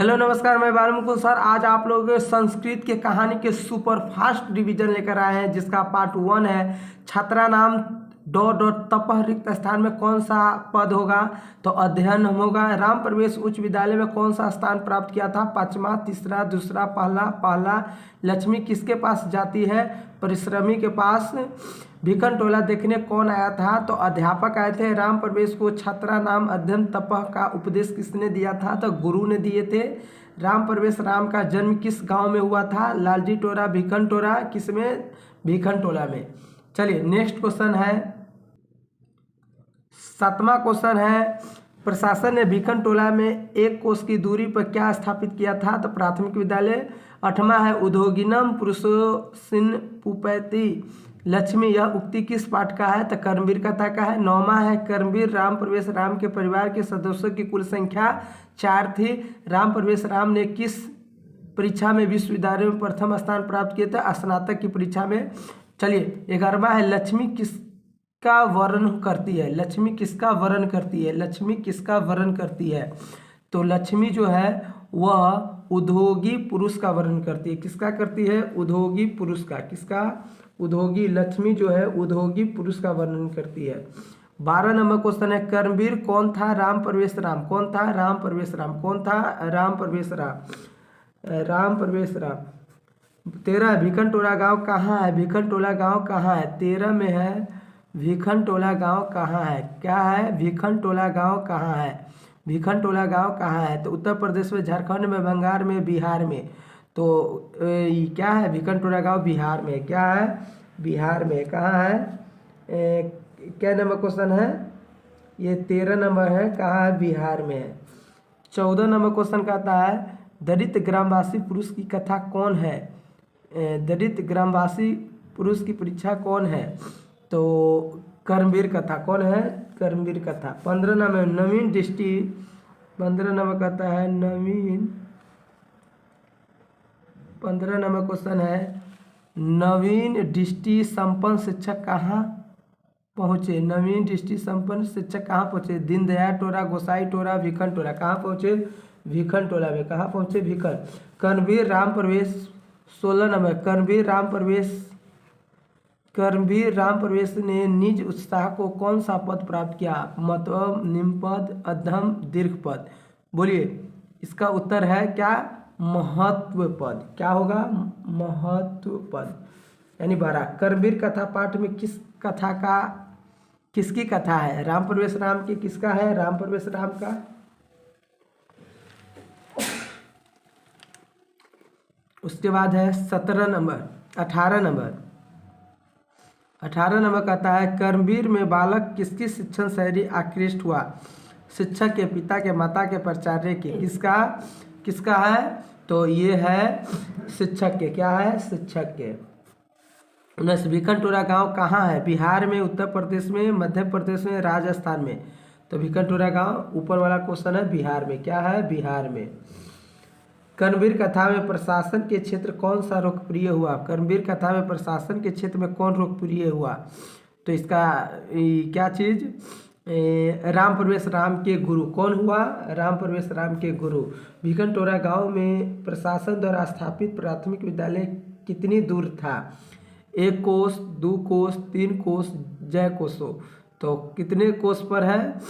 Hello नमस्कार, मैं Balmukund sir. आज आप लोगों के संस्कृत के कहानी के सुपर फास्ट रिवीजन लेकर आए हैं, जिसका पार्ट 1 है छात्रा नाम तपह रिक्त स्थान में कौन सा पद होगा। तो अध्ययन होगा। राम प्रवेश उच्च विद्यालय में कौन सा स्थान प्राप्त किया था? पांचवा, तीसरा, दूसरा, पहला। लक्ष्मी किसके पास जाती है? परिश्रमी के पास। भिखन टोला देखने कौन आया था? तो अध्यापक आए थे। राम प्रवेश को छात्रा नाम अध्ययन तपह का उपदेश किसने दिया था? तो गुरु ने दिए थे। राम प्रवेश राम का जन्म किस गांव में हुआ था? लालजी टोला, भिखन टोला। किसमें? भिखन टोला में। चलिए नेक्स्ट क्वेश्चन है, 7वां क्वेश्चन है, प्रशासन ने भिखन टोला में 1 कोस की दूरी पर क्या स्थापित किया था? तो प्राथमिक विद्यालय। 8वां है, उद्योगिनम पुरुषोसिन पुपैति लक्ष्मी, यह उक्ति किस पाठ का है? तो कर्मवीर कथा का है। 9वां है, कर्मवीर राम प्रवेश राम के परिवार के सदस्यों की कुल संख्या 4 थी। राम प्रवेश राम ने किस परीक्षा में विश्वविद्यालय में प्रथम स्थान प्राप्त किया था? स्नातक की परीक्षा में। चलिए 11वां है, लक्ष्मी किसका वर्णन करती है? लक्ष्मी किसका वर्णन करती है? लक्ष्मी किसका वर्णन करती है? तो लक्ष्मी जो है वह उद्योगी पुरुष का वर्णन करती है। किसका करती है? उद्योगी पुरुष का। किसका? उद्योगी। लक्ष्मी जो है उद्योगी पुरुष का वर्णन करती है। 12 नंबर क्वेश्चन है, कर्मवीर कौन था? राम प्रवेश राम। कौन था? राम प्रवेश राम। कौन था? राम प्रवेश राम। राम प्रवेश राम। 13, भिखन टोला गाँव कहाँ है? भिखन टोला गाँव कहाँ है? 13 में है, भिखन टोला गाँव कहाँ है? क्या है? भिखन टोला गाँव कहाँ है? भिखन टोला गाँव कहाँ है? तो उत्तर प्रदेश में, झारखंड में, बंगाल में, बिहार में। तो क्या है? भिखन टोला गाँव बिहार में। क्या है? बिहार में। कहाँ है? क्या नंबर क्वेश्चन है? ये 13 नंबर है। कहाँ है? बिहार में है। 14 नंबर क्वेश्चन कहता है, दलित ग्रामवासी पुरुष की कथा कौन है? दलित ग्रामवासी पुरुष की परीक्षा कौन है? तो कर्मवीर कथा। कौन है? कर्मवीर कथा। 15 नंबर नवीन दृष्टि, 15 नंबर कहता है नवीन। 15 नंबर क्वेश्चन है, नवीन दृष्टि संपन्न शिक्षक कहाँ पहुँचे? नवीन दृष्टि संपन्न शिक्षक कहाँ पहुँचे? दीनदयाल टोला, गोसाई टोला, भिखन टोला। कहाँ पहुँचे? भिखन टोला में। कहाँ पहुँचे? भिखन। कर्मवीर राम प्रवेश। 16 नंबर, कर्मवीर राम प्रवेश ने निज उत्साह को कौन सा पद प्राप्त किया? मध्यम, निम्न पद, अधम, दीर्घ पद। बोलिए, इसका उत्तर है क्या? महत्व पद। क्या होगा? महत्व पद यानी 12। कर्मवीर कथा पाठ में किसकी कथा है? राम प्रवेश राम की। किसका है? राम प्रवेश राम का। उसके बाद है 17 नंबर, 18 नंबर कहता है, कर्मवीर में बालक किसकी शिक्षण शैली आकृष्ट हुआ? शिक्षक के, पिता के, माता के, प्राचार्य के। किसका है? तो ये है शिक्षक के। क्या है? शिक्षक के। 19, भिखन टोला गाँव कहाँ है? बिहार में, उत्तर प्रदेश में, मध्य प्रदेश में, राजस्थान में। तो भिखन टोला गाँव ऊपर वाला क्वेश्चन है बिहार में। क्या है? बिहार में। कर्मवीर कथा में प्रशासन के क्षेत्र कौन सा लोकप्रिय हुआ? कर्मवीर कथा में प्रशासन के क्षेत्र में कौन लोकप्रिय हुआ? तो इसका क्या चीज़? राम प्रवेश राम के गुरु। कौन हुआ? राम प्रवेश राम के गुरु। भिखन टोला गाँव में प्रशासन द्वारा स्थापित प्राथमिक विद्यालय कितनी दूर था? 1 कोस, 2 कोस, 3 कोस, जय कोसो। तो कितने कोस पर है?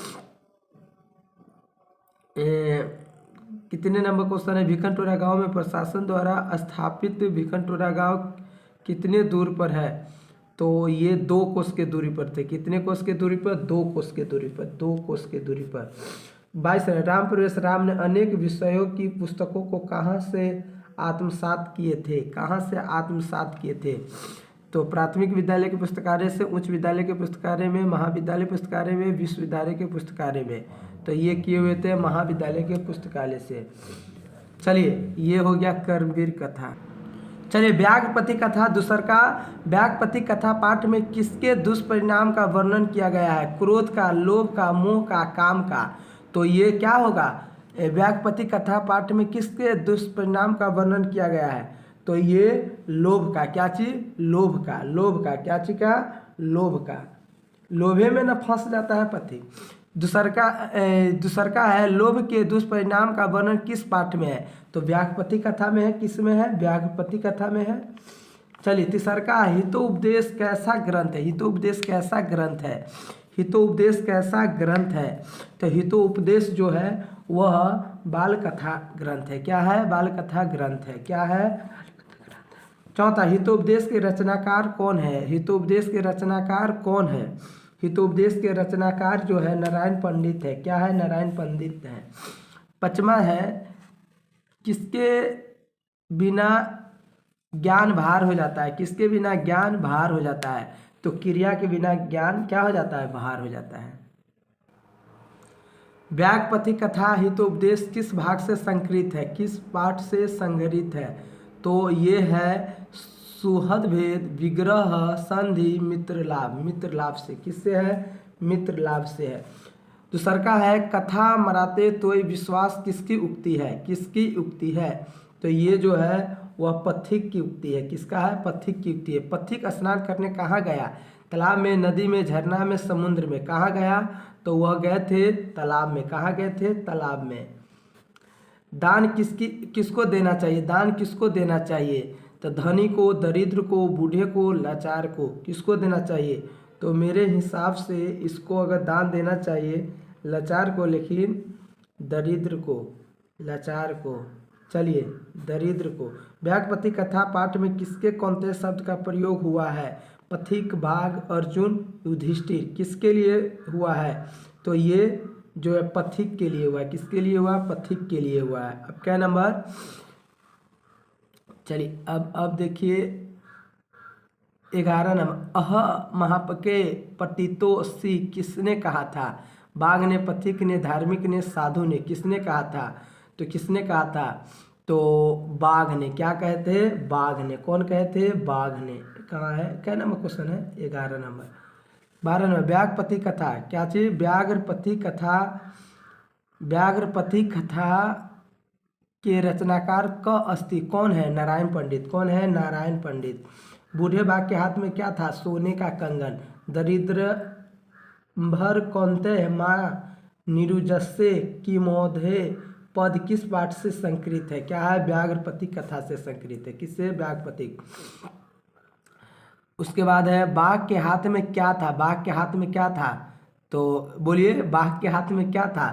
कितने नंबर क्वेश्चन है? भिखन टोला गाँव में प्रशासन द्वारा स्थापित भिखन टोला गाँव कितने दूर पर है? तो ये 2 कोस के दूरी पर थे। कितने कोस के दूरी पर? 2 कोस के दूरी पर। 2 कोस के दूरी पर। 22 है, राम प्रवेश राम ने अनेक विषयों की पुस्तकों को कहाँ से आत्मसात किए थे? कहाँ से आत्मसात किए थे? तो प्राथमिक विद्यालय के पुस्तकालय से, उच्च विद्यालय के पुस्तकालय में, महाविद्यालय पुस्तकालय में, विश्वविद्यालय के पुस्तकालय में। तो ये किए हुए थे महाविद्यालय के पुस्तकालय से। चलिए ये हो गया कर्मवीर कथा। चलिए व्यागपति कथा दूसर का। व्यागपति कथा पाठ में किसके दुष्परिणाम का वर्णन किया गया है? क्रोध का, लोभ का, मोह का, काम का। तो ये क्या होगा? व्यागपति कथा पाठ में किसके दुष्परिणाम का वर्णन किया गया है? तो ये लोभ का। क्या चीज? लोभ का। लोभ का। क्या चीज का? लोभ का। लोभे में न फंस जाता है पति। दूसर का है लोभ के दुष्परिणाम का वर्णन किस पाठ में है? तो व्याघ्रपति कथा में है। किस में है? व्याघ्रपति कथा में है। चलिए तीसर का हितोपदेश कैसा ग्रंथ है? हितोपदेश कैसा ग्रंथ है? हितोपदेश कैसा ग्रंथ है? तो हितोपदेश जो है वह बाल कथा ग्रंथ है। क्या है? बाल कथा ग्रंथ है। क्या है? चौथा, हितोपदेश के रचनाकार कौन है? हितोपदेश के रचनाकार कौन है? हितोपदेश के रचनाकार जो है नारायण पंडित है। क्या है? नारायण पंडित है। पांचवा है, किसके बिना ज्ञान भार हो जाता है? किसके बिना ज्ञान भार हो जाता है? तो क्रिया के बिना ज्ञान क्या हो जाता है? भार हो जाता है। व्याघ्रपति कथा हितोपदेश किस भाग से संकलित है? किस पाठ से संग्रहित है? तो ये है सुहद भेद, विग्रह, संधि, मित्र लाभ। मित्र लाभ से। किससे है? मित्र लाभ से है। दूसरा का है कथा मराते तोय विश्वास किसकी उक्ति है? किसकी उक्ति है? तो ये जो है वह पथिक की उक्ति है। किसका है? पथिक की उक्ति है। पथिक स्नान करने कहाँ गया? तालाब में, नदी में, झरना में, समुद्र में। कहाँ गया? तो वह गए थे तालाब में। कहाँ गए थे? तालाब में। दान किसको देना चाहिए? दान किसको देना चाहिए? तो धनी को, दरिद्र को, बूढ़े को, लाचार को। किसको देना चाहिए? तो मेरे हिसाब से इसको अगर दान देना चाहिए लाचार को, लेकिन दरिद्र को, लाचार को। चलिए दरिद्र को। व्याघ्रपति कथा पाठ में किसके कौनते शब्द का प्रयोग हुआ है? पथिक, बाघ, अर्जुन, युधिष्ठिर। किसके लिए हुआ है? तो ये जो है पथिक के लिए हुआ है। किसके लिए हुआ? पथिक के लिए हुआ है। अब क्या नंबर? चलिए अब देखिए 11 नंबर। अह महापके पतितो सी किसने कहा था? बाघ ने, पथिक ने, धार्मिक ने, साधु ने। किसने कहा था? तो किसने कहा था? तो बाघ ने। क्या कहते? बाघ ने। कौन कहते? बाघ ने। कहाँ है? क्या नंबर क्वेश्चन है? 11 नंबर। 12 नंबर व्याघ्रपति कथा क्या चीज? व्याघ्रपति कथा। व्याघ्रपति कथा के रचनाकार क अस्ति कौन है? नारायण पंडित। कौन है? नारायण पंडित। बूढ़े बाघ के हाथ में क्या था? सोने का कंगन। दरिद्र भर कौनते माँ निरुजस्से की मोधे पद किस पाठ से संकृत है? क्या है? व्याघ्रपति कथा से संकृत है। किससे? व्याघ्रपति। उसके बाद है बाघ के हाथ में क्या था? बाघ के हाथ में क्या था? तो बोलिए बाघ के हाथ में क्या था?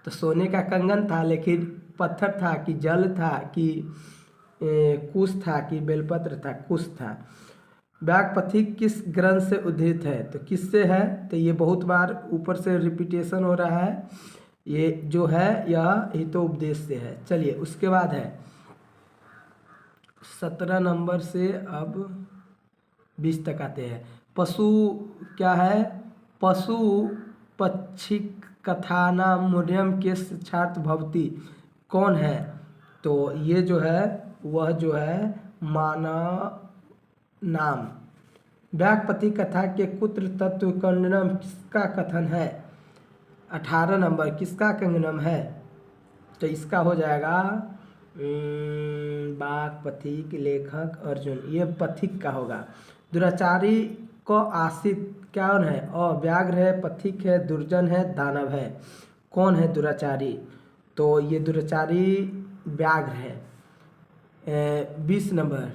तो सोने का कंगन था, लेकिन पत्थर था कि जल था कि कुश था कि बेलपत्र था? कुश था। व्याघ्रपति किस ग्रंथ से उद्धृत है? तो किससे है? तो ये बहुत बार ऊपर से रिपीटेशन हो रहा है। ये जो है यह हितोपदेश से है। चलिए उसके बाद है 17 नंबर से अब 20 तक आते हैं। पशु क्या है? पशु पक्षी कथाना मूल्यम के शिक्षार्थ भवती कौन है? तो ये जो है वह जो है मानव नाम। व्याघ्रपति कथा के कुत्र तत्व कंगनम किसका कथन है? 18 नंबर। किसका कंगनम है? तो इसका हो जाएगा बाघ, पथिक, लेखक, अर्जुन। ये पथिक का होगा। दुराचारी को आश्रित कौन है? और व्याघ्र है, पथिक है, दुर्जन है, दानव है। कौन है दुराचारी? तो ये दुराचारी व्याघ्र है। 20 नंबर।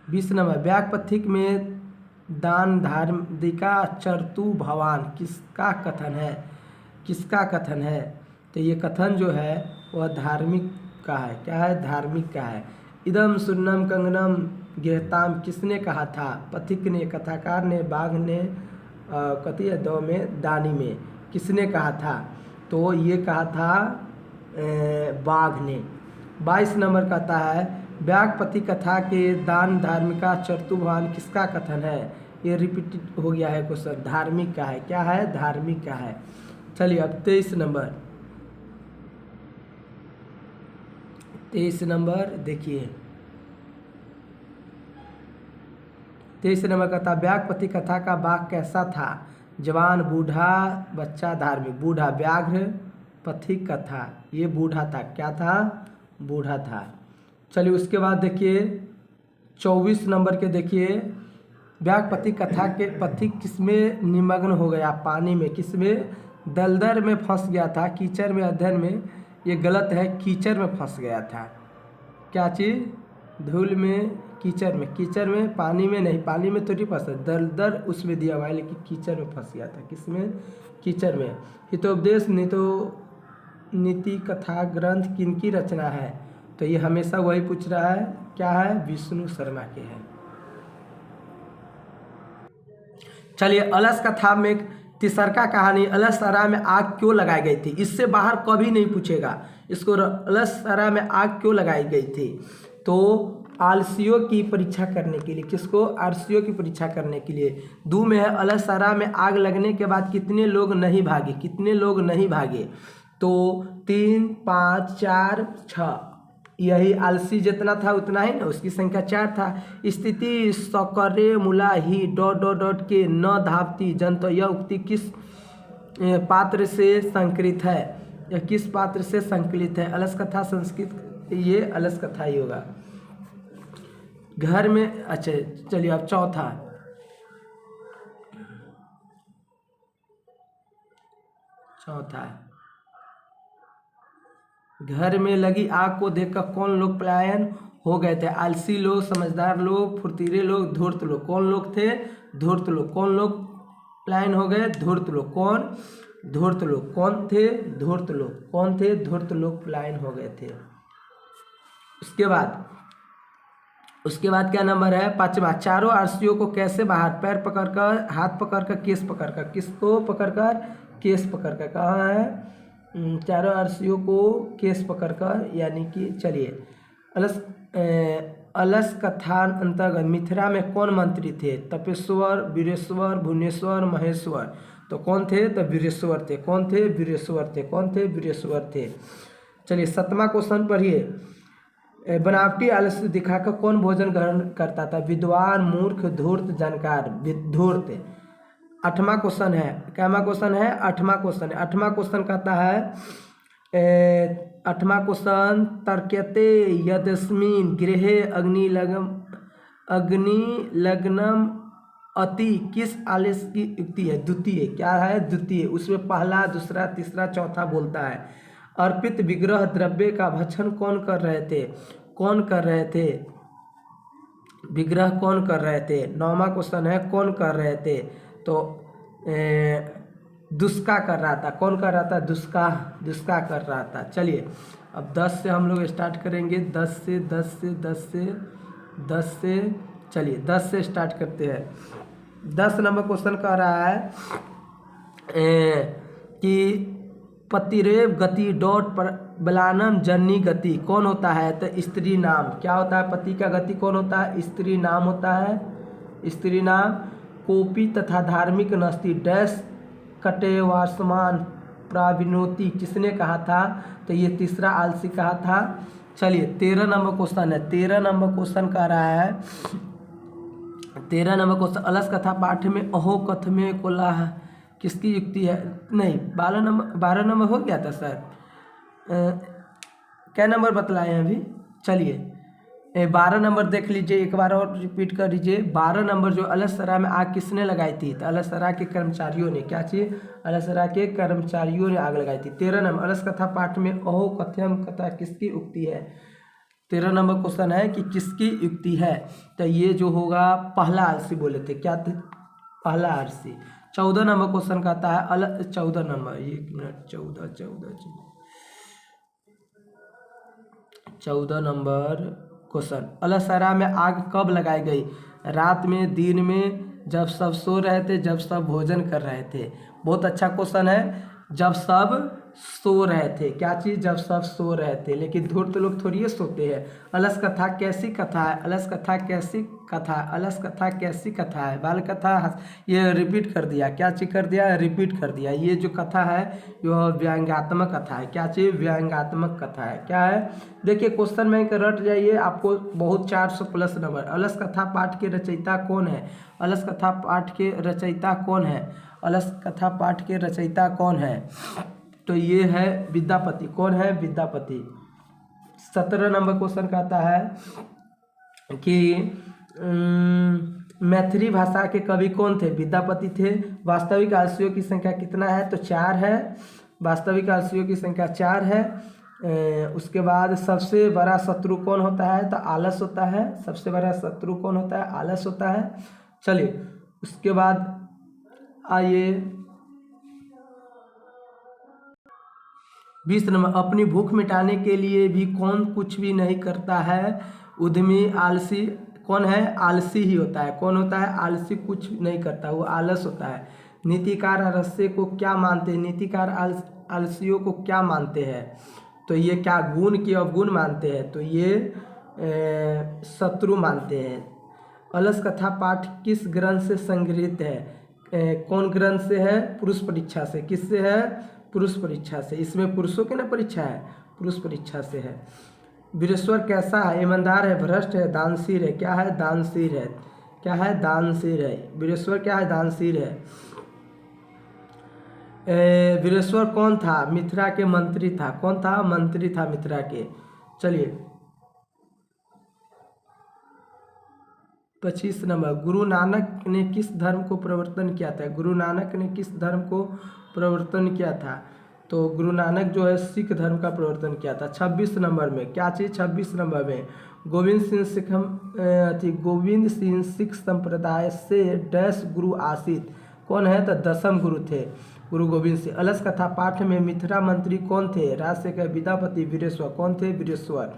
20 नंबर व्याघ्रपथिक में दान धार्मिका चरतु भवान किसका कथन है? किसका कथन है? तो ये कथन जो है वह धार्मिक का है। क्या है? धार्मिक का है। इदम सुन्नम कंगनम गिरताम किसने कहा था? पथिक ने, कथाकार ने, बाघ ने, कति दो में, दानी में। किसने कहा था? तो ये कहा था बाघ ने। 22 नंबर कहता है व्याघ्रपति कथा के दान धार्मिका चतुर्भुवन किसका कथन है? ये रिपीट हो गया है क्वेश्चन। धार्मिक का है। क्या है? धार्मिक का है। चलिए अब 23 नंबर। 23 नंबर देखिए। 23 नंबर कहता व्याघ्रपति कथा का बाघ कैसा था? जवान, बूढ़ा, बच्चा, धार्मिक। बूढ़ा। व्याघ्र पथिक कथा ये बूढ़ा था। क्या था? बूढ़ा था। चलिए उसके बाद देखिए 24 नंबर के देखिए व्यागपति कथा के पति किसमें निमग्न हो गया? पानी में। किसमें? दलदल में फंस गया था। कीचड़ में, अध्ययन में। ये गलत है, कीचड़ में फंस गया था। क्या चीज़? धूल में, कीचड़ में। कीचड़ में, पानी में नहीं, पानी में तो नहीं फंसा, दलदल उसमें दिया हुआ है, लेकिन कीचड़ में फंस गया था। किसमें? कीचड़ में। हितोपदेश नीति कथा ग्रंथ किनकी रचना है? तो ये हमेशा वही पूछ रहा है, क्या है? विष्णु शर्मा के है। चलिए, अलस कथा में तीसरका कहानी, अलसरा में आग क्यों लगाई गई थी? इससे बाहर कभी नहीं पूछेगा इसको, अलसरा में आग क्यों लगाई गई थी? तो आलसियों की परीक्षा करने के लिए। किसको? आलसियों की परीक्षा करने के लिए। दू में है, अलसरा में आग लगने के बाद कितने लोग नहीं भागे? कितने लोग नहीं भागे? तो 3, 5, 4, 6, यही आलसी जितना था उतना ही ना, उसकी संख्या 4 था। स्थिति सकरे मुला ही डॉट के न धावती जंत। यह उक्ति किस पात्र से संकलित है? यह किस पात्र से संकलित है? अलस कथा संस्कृत, ये अलस कथा ही होगा। घर में, अच्छा चलिए अब चौथा घर में लगी आग को देखकर कौन लोग पलायन हो गए थे? आलसी लोग, समझदार लोग, फुर्तीले लोग, धूर्त लोग। कौन लोग थे? धूर्त लोग। कौन लोग पलायन हो गए? धूर्त लोग। कौन? धूर्त लोग। कौन थे? धूर्त लोग। कौन थे? धूर्त लोग पलायन हो गए थे। उसके बाद क्या नंबर है? 5वां। चारों आलसियों को कैसे बाहर? पैर पकड़कर, हाथ पकड़कर, केस पकड़कर। किसको पकड़कर? केस पकड़कर। कहाँ है? चारों आलसियों को केस पकड़कर, यानी कि चलिए, अलस कथा अंतर्गत मिथिला में कौन मंत्री थे? तपेश्वर, वीरेश्वर, भुवनेश्वर, महेश्वर। तो कौन थे? तो वीरेश्वर थे। कौन थे? वीरेश्वर थे। कौन थे? वीरेश्वर थे। चलिए 7वां क्वेश्चन पढ़िए। बनावटी आलस्य दिखाकर कौन भोजन ग्रहण करता था? विद्वान, मूर्ख, धूर्त, जानकार। धूर्त। 8वां क्वेश्चन है, कैमा क्वेश्चन है? 8वां क्वेश्चन है। 8वां क्वेश्चन कहता है, 8वां क्वेश्चन, तर्क्यते यदस्मिन् गृहे अग्निलग्नम अति किस आलस्य की युक्ति है? द्वितीय। क्या है? द्वितीय। उसमें पहला, दूसरा, तीसरा, चौथा बोलता है। अर्पित विग्रह द्रव्य का भक्षण कौन कर रहे थे? कौन कर रहे थे? विग्रह कौन कर रहे थे? 9वां क्वेश्चन है, कौन कर रहे थे? तो दुष्का कर रहा था। कौन कर रहा था? दुष्का कर रहा था। चलिए अब 10 से हम लोग स्टार्ट करेंगे। 10 से चलिए 10 से स्टार्ट करते हैं। 10 नंबर क्वेश्चन कह रहा है कि पतिरेव गति डॉट पर बलानम जननी गति कौन होता है? तो स्त्री नाम। क्या होता है? पति का गति कौन होता है? स्त्री नाम होता है। स्त्री नाम। कोपी तथा धार्मिक नस्ती डैश कटे वासमान प्राविनोती किसने कहा था? तो ये तीसरा आलसी कहा था। चलिए 13 नंबर क्वेश्चन है। 13 नंबर क्वेश्चन कह रहा है, 13 नंबर क्वेश्चन, अलस कथा पाठ में अहो कथ में कोलाह किसकी युक्ति है? नहीं, 12 नंबर हो गया था सर। क्या नंबर बतलाए हैं अभी? चलिए 12 नंबर देख लीजिए, एक बार और रिपीट कर लीजिए। 12 नंबर जो अलसरा में आग किसने लगाई थी? तो अलसरा के कर्मचारियों ने। क्या चीज? अलसरा के कर्मचारियों ने आग लगाई थी। 13 नंबर, अलस कथा पाठ में अहो कथ्यम कथा किसकी युक्ति है? 13 नंबर क्वेश्चन है कि किसकी युक्ति है? तो ये जो होगा पहला आलसी बोले थे। क्या थे? पहला आलसी। 14 नंबर क्वेश्चन कहता है 14 नंबर, 1 मिनट, 14 नंबर क्वेश्चन, अलसरा में आग कब लगाई गई? रात में, दिन में, जब सब सो रहे थे, जब सब भोजन कर रहे थे। बहुत अच्छा क्वेश्चन है। जब सब सो रहे थे। क्या चीज़? जब सब सो रहे थे। लेकिन धूर्त लोग थोड़ी सोते हैं। अलस कथा कैसी कथा है? अलस कथा कैसी कथा? अलस कथा कैसी कथा है? बाल कथा। ये रिपीट कर दिया। क्या चीज कर दिया? रिपीट कर दिया। ये जो कथा है यह व्यंग्यात्मक कथा है। क्या चीज? व्यंग्यात्मक कथा है। क्या है? देखिए क्वेश्चन में रट जाइए, आपको बहुत 400+ नंबर। अलस कथा पाठ के रचयिता कौन है? अलस कथा पाठ के रचयिता कौन है? अलस कथा पाठ के रचयिता कौन है? तो ये है विद्यापति। कौन है? विद्यापति। 17 नंबर क्वेश्चन कहता है कि मैथिली भाषा के कवि कौन थे? विद्यापति थे। वास्तविक आलसियों की संख्या कितना है? तो 4 है। वास्तविक आलसियों की संख्या 4 है। उसके बाद सबसे बड़ा शत्रु कौन होता है? तो आलस होता है। सबसे बड़ा शत्रु कौन होता है? आलस होता है। चलिए उसके बाद आइए 20 नंबर, अपनी भूख मिटाने के लिए भी कौन कुछ भी नहीं करता है? उद्यमी आलसी कौन है? आलसी ही होता है। कौन होता है? आलसी कुछ नहीं करता, वो आलस होता है। नीतिकार आलस्य को क्या मानते हैं? नीतिकार आलसियों को क्या मानते हैं? तो ये क्या गुण की अवगुण मानते हैं? तो ये शत्रु मानते हैं। अलस कथा पाठ किस ग्रंथ से संग्रहित है? कौन ग्रंथ से है? पुरुष परीक्षा से। किससे है? पुरुष परीक्षा से। इसमें पुरुषों की ना परीक्षा है, पुरुष परीक्षा से है। वीरेश्वर कैसा है? ईमानदार है, भ्रष्ट है, दानशीर है? क्या है? दानशीर है। क्या है? दानशीर है। वीरेश्वर क्या है? दानशीर है। वीरेश्वर कौन था? मिथिला के मंत्री था। कौन था? मंत्री था मिथिला के। चलिए 25 नंबर, गुरु नानक ने किस धर्म को प्रवर्तन किया था? गुरु नानक ने किस धर्म को प्रवर्तन किया था? तो गुरु नानक जो है सिख धर्म का प्रवर्तन किया था। 26 नंबर में क्या चीज़? 26 नंबर में गोविंद सिंह सिख संप्रदाय से डैश गुरु आसित कौन है? तो 10म गुरु थे गुरु गोविंद सिंह। अलस कथा पाठ में मिथिला मंत्री कौन थे? राजशेखर, विद्यापति, वीरेश्वर। कौन थे? वीरेश्वर।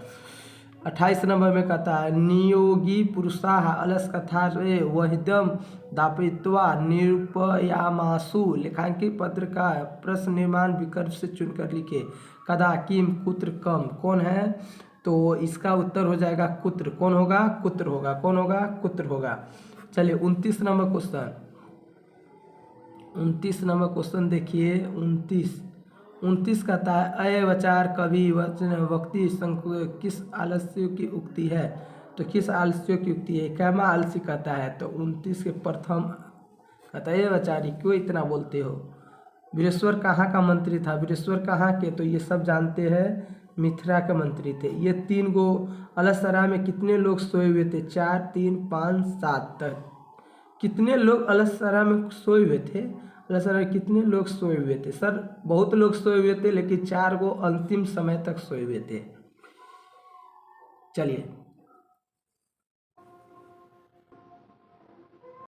28 नंबर में कहता है नियोगी पुरुषाः अलस कथा रे वहिदम दापित्वा निरूपयामासु। लेखांकित पत्र का प्रश्न निर्माण विकल्प से चुनकर लिखे। कदा, किम, कुत्र, कम। कौन है? तो इसका उत्तर हो जाएगा कुत्र। कौन होगा? कुत्र होगा। कौन होगा? कुत्र होगा। चलिए 29 नंबर क्वेश्चन, 29 नंबर क्वेश्चन देखिए। 29 कहता है अयवचार कवि वचन वक्ति किस आलस्य की उक्ति है? तो किस आलस्य की उक्ति है? कैमा आलसी कहता है। तो 29 के प्रथम कहता है अयवचारी क्यों इतना बोलते हो? वीरेश्वर कहाँ का मंत्री था? वीरेश्वर कहाँ के? तो ये सब जानते हैं, मिथिला के मंत्री थे। ये 3 गो अलसरा में कितने लोग सोए हुए थे? 4, 3, 5, 7 तक कितने लोग अलसरा में सोए हुए थे? अलसरा में कितने लोग सोए हुए थे? सर बहुत लोग सोए हुए थे, लेकिन 4 गो अंतिम समय तक सोए हुए थे। चलिए